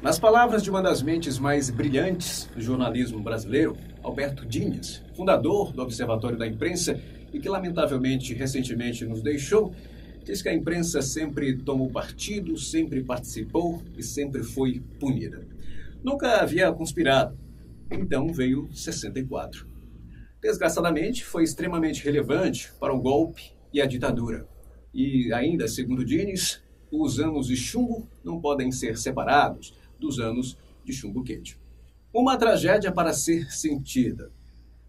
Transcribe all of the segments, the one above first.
Nas palavras de uma das mentes mais brilhantes do jornalismo brasileiro, Alberto Dines, fundador do Observatório da Imprensa e que lamentavelmente recentemente nos deixou, diz que a imprensa sempre tomou partido, sempre participou e sempre foi punida. Nunca havia conspirado. Então veio 64. Desgraçadamente, foi extremamente relevante para o golpe e a ditadura. E ainda, segundo Dines, os anos de chumbo não podem ser separados dos anos de chumbo quente. Uma tragédia para ser sentida.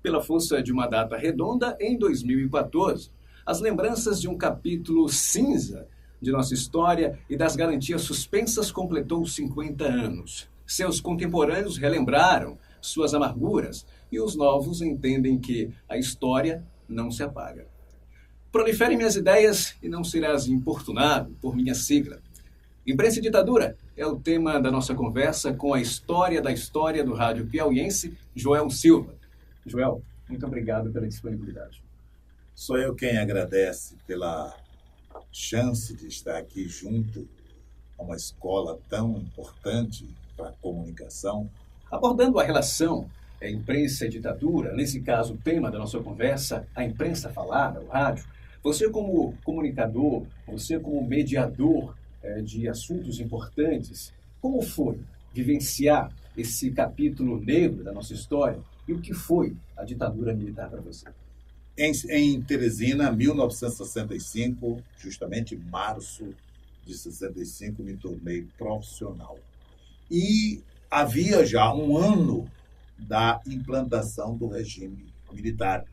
Pela força de uma data redonda, em 2014, as lembranças de um capítulo cinza de nossa história e das garantias suspensas completou 50 anos. Seus contemporâneos relembraram suas amarguras e os novos entendem que a história não se apaga. Prolifere minhas ideias e não serás importunado por minha sigla. Imprensa e ditadura é o tema da nossa conversa com a história da história do rádio piauiense, Joel Silva. Joel, muito obrigado pela disponibilidade. Sou eu quem agradece pela chance de estar aqui junto a uma escola tão importante para a comunicação. Abordando a relação imprensa e ditadura, nesse caso o tema da nossa conversa, a imprensa falada, o rádio, você como comunicador, você como mediador de assuntos importantes, como foi vivenciar esse capítulo negro da nossa história e o que foi a ditadura militar para você? Em Teresina, 1965, justamente em março de 65, me tornei profissional. E havia já um ano da implantação do regime militar.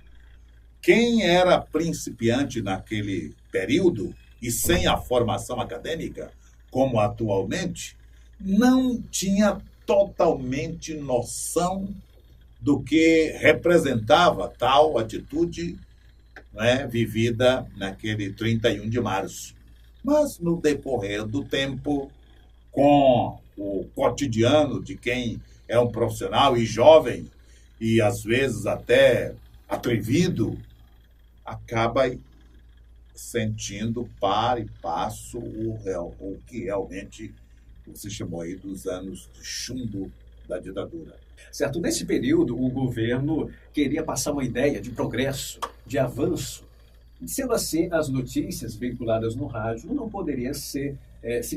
Quem era principiante naquele período e sem a formação acadêmica, como atualmente, não tinha totalmente noção do que representava tal atitude, né, vivida naquele 31 de março. Mas, no decorrer do tempo, com o cotidiano de quem é um profissional e jovem, e às vezes até atrevido, acaba sentindo par e passo o que realmente você chamou aí dos anos de chumbo da ditadura. Certo, nesse período o governo queria passar uma ideia de progresso, de avanço. Sendo assim, as notícias veiculadas no rádio não poderiam se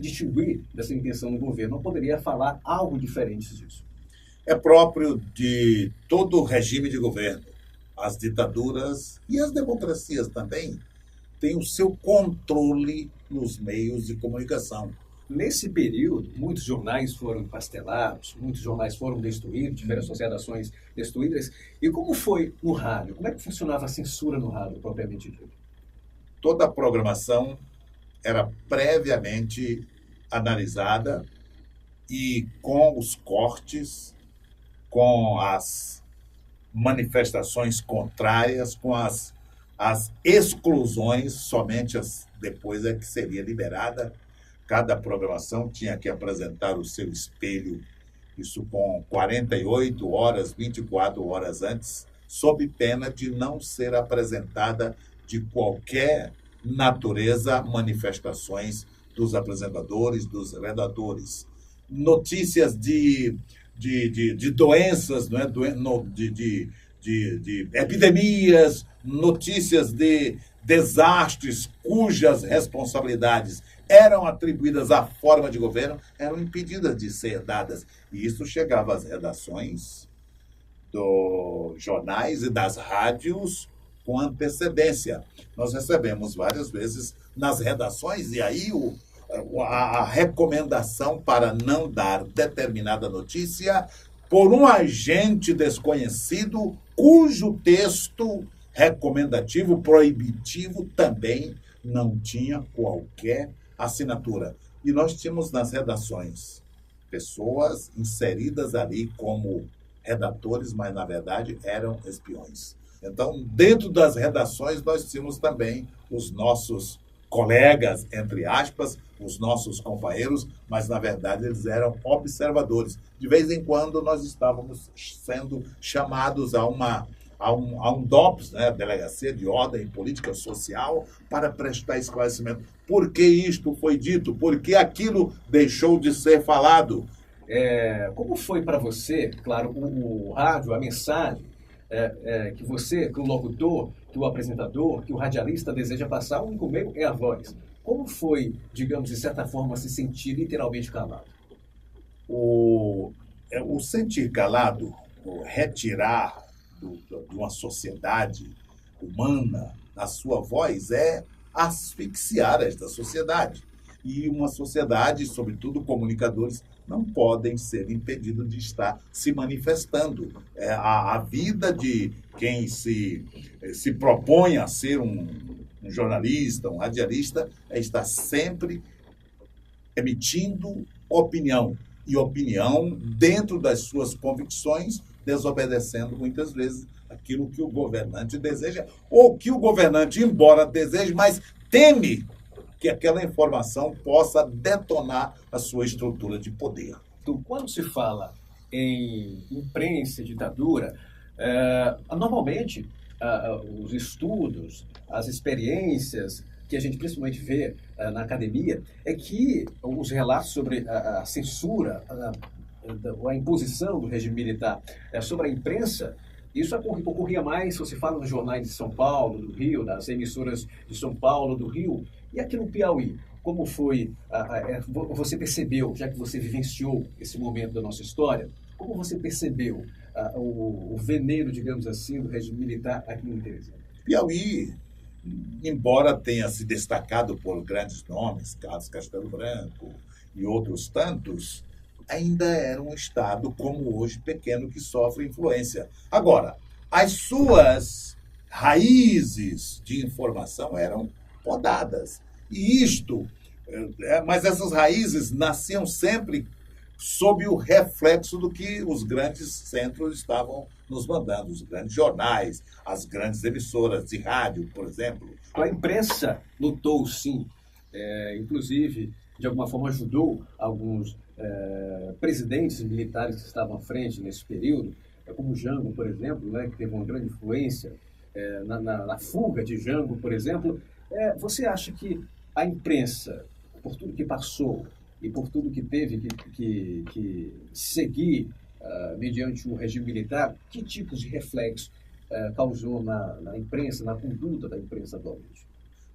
distinguir dessa intenção do governo, não poderia falar algo diferente disso. É próprio de todo regime de governo. As ditaduras e as democracias também têm o seu controle nos meios de comunicação. Nesse período, muitos jornais foram empastelados, muitos jornais foram destruídos, tiveram suas redações destruídas. E como foi no rádio? Como é que funcionava a censura no rádio, propriamente dito? Toda a programação era previamente analisada e com os cortes, com as manifestações contrárias, com as exclusões, somente depois é que seria liberada. Cada programação tinha que apresentar o seu espelho, isso com 48 horas, 24 horas antes, sob pena de não ser apresentada de qualquer natureza manifestações dos apresentadores, dos redatores. Notícias de doenças, não é? de epidemias, notícias de desastres cujas responsabilidades eram atribuídas à forma de governo, eram impedidas de ser dadas. E isso chegava às redações dos jornais e das rádios com antecedência. Nós recebemos várias vezes nas redações, e aí a recomendação para não dar determinada notícia por um agente desconhecido cujo texto recomendativo, proibitivo, também não tinha qualquer assinatura. E nós tínhamos nas redações pessoas inseridas ali como redatores, mas na verdade eram espiões. Então, dentro das redações, nós tínhamos também os nossos colegas, entre aspas, os nossos companheiros, mas na verdade eles eram observadores. De vez em quando nós estávamos sendo chamados a um DOPS, né, Delegacia de Ordem e Política Social, para prestar esclarecimento. Por que isto foi dito? Por que aquilo deixou de ser falado? Como foi para você, claro, o rádio, a mensagem que você, que o locutor, que o apresentador, que o radialista deseja passar, o único meio é a voz. Como foi, digamos, de certa forma, se sentir literalmente calado? O sentir calado, o retirar de uma sociedade humana a sua voz é asfixiar esta sociedade. E uma sociedade, sobretudo comunicadores, não podem ser impedidos de estar se manifestando. A vida de quem se propõe a ser um jornalista, um radialista, é estar sempre emitindo opinião. E opinião dentro das suas convicções, desobedecendo muitas vezes aquilo que o governante deseja, ou que o governante, embora deseje, mas teme que aquela informação possa detonar a sua estrutura de poder. Quando se fala em imprensa e ditadura, normalmente os estudos, as experiências que a gente principalmente vê na academia, é que os relatos sobre a censura, a imposição do regime militar sobre a imprensa, isso ocorria mais, se você fala nos jornais de São Paulo, do Rio, das emissoras de São Paulo, do Rio, e aqui no Piauí. Como foi, você percebeu, já que você vivenciou esse momento da nossa história, como você percebeu o veneno, digamos assim, do regime militar aqui em Teresina? Piauí, embora tenha se destacado por grandes nomes, Carlos Castelo Branco e outros tantos, ainda era um estado, como hoje, pequeno, que sofre influência. Agora, as suas raízes de informação eram podadas. E mas essas raízes nasciam sempre sob o reflexo do que os grandes centros estavam nos mandando, os grandes jornais, as grandes emissoras de rádio, por exemplo. A imprensa lutou, sim, inclusive, de alguma forma ajudou alguns presidentes militares que estavam à frente nesse período, como Jango, por exemplo, né, que teve uma grande influência na fuga de Jango, por exemplo. Você acha que a imprensa, por tudo que passou e por tudo que teve que seguir mediante o regime militar, que tipos de reflexo causou na imprensa, na conduta da imprensa atualmente?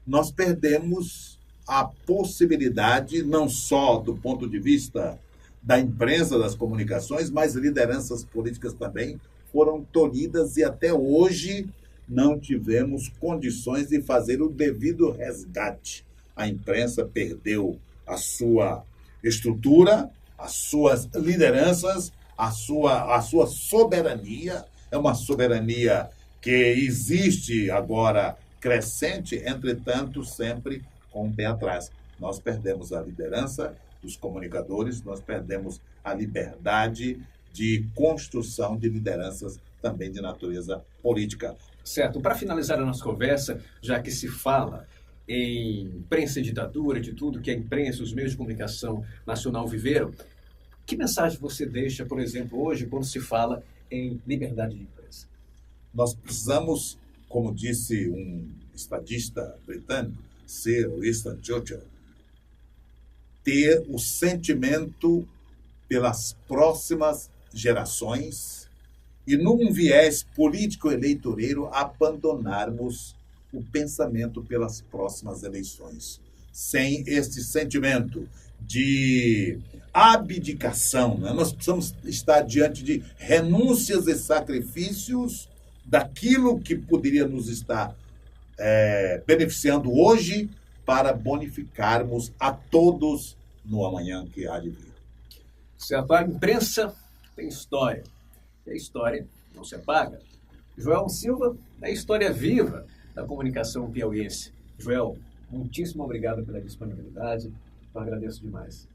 Nós perdemos a possibilidade, não só do ponto de vista da imprensa, das comunicações, mas lideranças políticas também foram tolhidas e até hoje não tivemos condições de fazer o devido resgate. A imprensa perdeu a sua estrutura, as suas lideranças, a sua soberania. É uma soberania que existe agora crescente, entretanto, sempre com um pé atrás. Nós perdemos a liderança dos comunicadores, nós perdemos a liberdade de construção de lideranças também de natureza política. Certo. Para finalizar a nossa conversa, já que se fala em imprensa e ditadura, de tudo que a imprensa, os meios de comunicação nacional viveram, que mensagem você deixa, por exemplo, hoje, quando se fala em liberdade de imprensa? Nós precisamos, como disse um estadista britânico, Sir Winston Churchill, ter o sentimento pelas próximas gerações e, num viés político-eleitoreiro, abandonarmos o pensamento pelas próximas eleições. Sem este sentimento de abdicação, né? Nós precisamos estar diante de renúncias e sacrifícios daquilo que poderia nos estar beneficiando hoje para bonificarmos a todos no amanhã que há de vir. Certo. A imprensa tem história. E a história não se apaga. Joel Silva é a história viva da comunicação piauiense. Joel, muitíssimo obrigado pela disponibilidade. Eu agradeço demais.